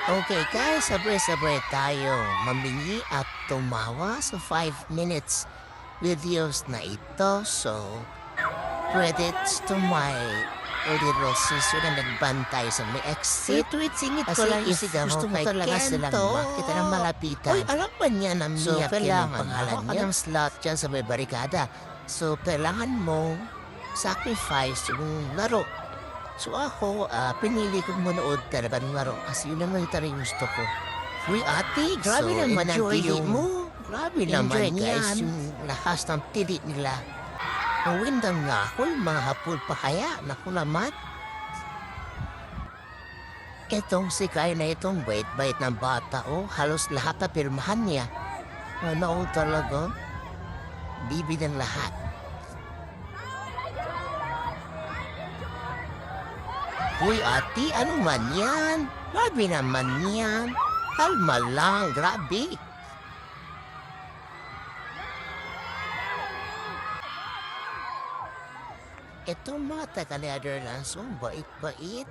Okay guys, sabay-sabay tayo mamingi at tumawa sa 5 minutes videos na ito. So, credits to my little sister na nagbantay sa may exit. Wait, singit ko Kasi lang if isigaw gusto mo kay talaga Kento. silang makita ng malapitan. Uy, alam ba niya na So, Mia kailangan ang pangalan ako niya? ng Slot dyan sa may barikada. So, kailangan mo sacrifice yung laro. So ako, pinili kong manood talaga ng laro kasi yun naman yung gusto ko. Uy ate, grabe So, naman ang enjoy tili yung- mo. Grabe enjoy naman guys, yan. yung lakas ng tili nila. Nawindang nga ako, yung mga hapul pa kaya. Naku naman. Itong si Kai na itong bait-bait ng bata, oh, halos lahat na pirmahan niya. Ano talaga? Bibi ng lahat. Uy, ate, ano man yan? Grabe naman yan. Kalma lang, grabe. Itong mga taga-Netherlands, oh, bait-bait.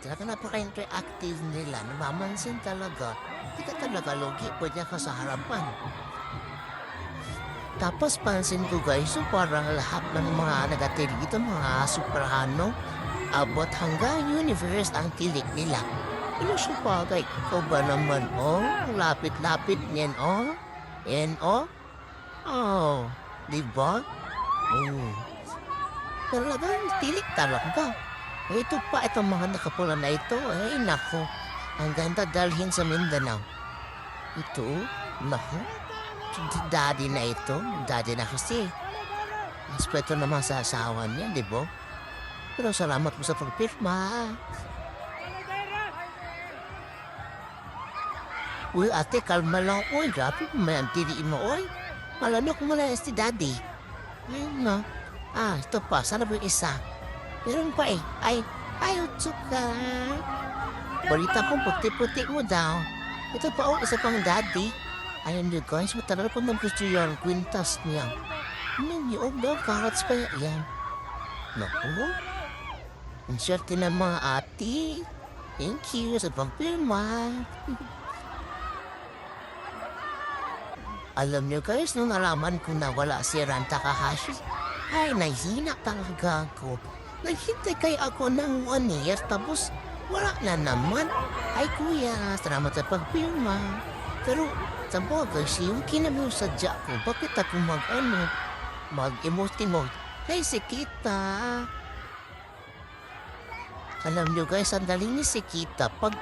Talaga napaka-interactive nila. Namamansin talaga. Hindi ka talaga logi, pwede ka sa harapan. Tapos pansin ko guys, so parang lahat ng mga nagatili dito, mga soprano, abot hanggang universe ang tilik nila. Ano siya bagay? Ikaw ba naman, oh? Lapit-lapit niyan, oh? Yan, oh? Oh, di ba? Oh. Talagang tilik talaga. Ito pa, itong mga nakapula na ito, eh, nako. Ang ganda dalhin sa Mindanao. Ito, nako. Daddy na ito, daddy na kasi. Respeto naman sa asawa niya, di ba? Pero salamat mo sa pagpirma. Uy, ate, kalma lang. Uy, grabe mo may ang tiliin mo, uy. Malanok mo na si daddy. Ayun na. Ah, ito pa. Sana ba yung isa? Meron pa eh. Ay, utsuka. Balita ko, puti-puti mo daw. Ito pa, oh, isa pang daddy. Ayun yun, guys. Matagal po ng gusto yung kwintas niya. Ano yung daw, carrots pa yan. Naku. Ang swerte ng mga ate. Thank you sa pagpirma. Alam niyo guys, nung nalaman ko na wala si Ran Takahashi, ay nahihina talaga ako. Naghintay kay ako ng 1 year, tapos wala na naman. Ay kuya, salamat sa pagpirma. Pero sa bagay, yung kinamiusadya ko, bakit ako mag-emote-emote? Ay si Kita. Alam niyo guys, ang galing ni si Kita. Pag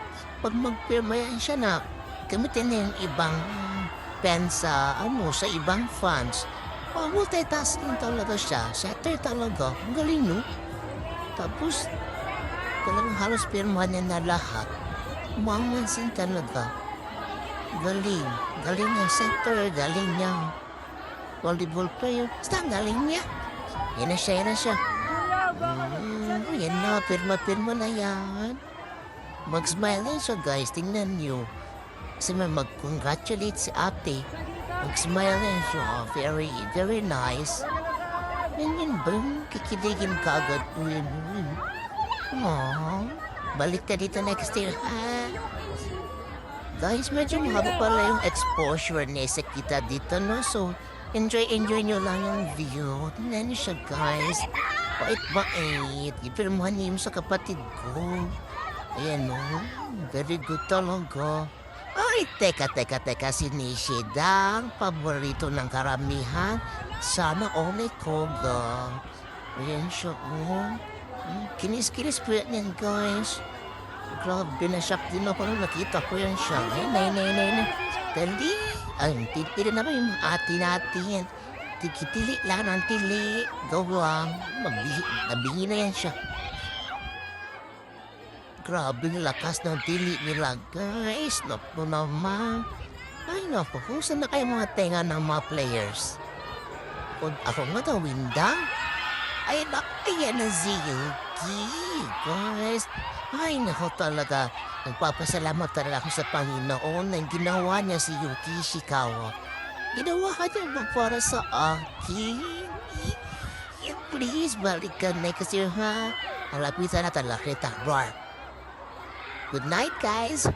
magpirma yan siya na gamitin na yung ibang pen sa ibang fans. Multitasking talaga siya. Setter talaga. Ang galing, no? Tapos, talagang halos pirma niya na lahat. Umangansin talaga. Galing. Galing niya setter. Galing niya volleyball player. Basta ang galing niya. Yan na siya, yan na siya. Yan na, pirma-pirma na yan. Mag-smile lang siya, guys. Tingnan niyo. Kasi may mag-congratulate si ate. Mag-smile lang siya. Very, very nice. Yan ba yung kikiligin ka agad? Aww. Balik ka dito next year, ha? Guys, medyo mahaba pala yung exposure ni sa kita dito, no? So, enjoy nyo lang yung view. Tingnan niyo siya, guys. Bait-bait. Ipirmahan niyo sa kapatid ko. Ayan, no? Very good talaga. Ay, teka, si Nishida, ang paborito ng karamihan. Sana only Koga. Ayan siya, oh. Kinis-kinis po yan, guys. Grabe, na-shock din ako nung nakita ko yan siya. Nay. Dali. Ay, titili na ba yung ate natin? Tili lang ang tili. Gawang. Nabingi na yan siya. Grabe yung lakas ng tili nila, guys. Naku naman. Ay, naku. Kung saan na kayo mga tenga ng mga players? Kung ako nga daw, Winda. Ay, ayan na si Yuki. Guys. Ay, naku talaga. Nagpapasalamat talaga ako sa Panginoon na ginawa niya si Yuki Ishikawa. Ginawa ka niya para sa akin. Please, balikan na kasi ha. Malapitan na talaga kita, Rar. Good night, guys.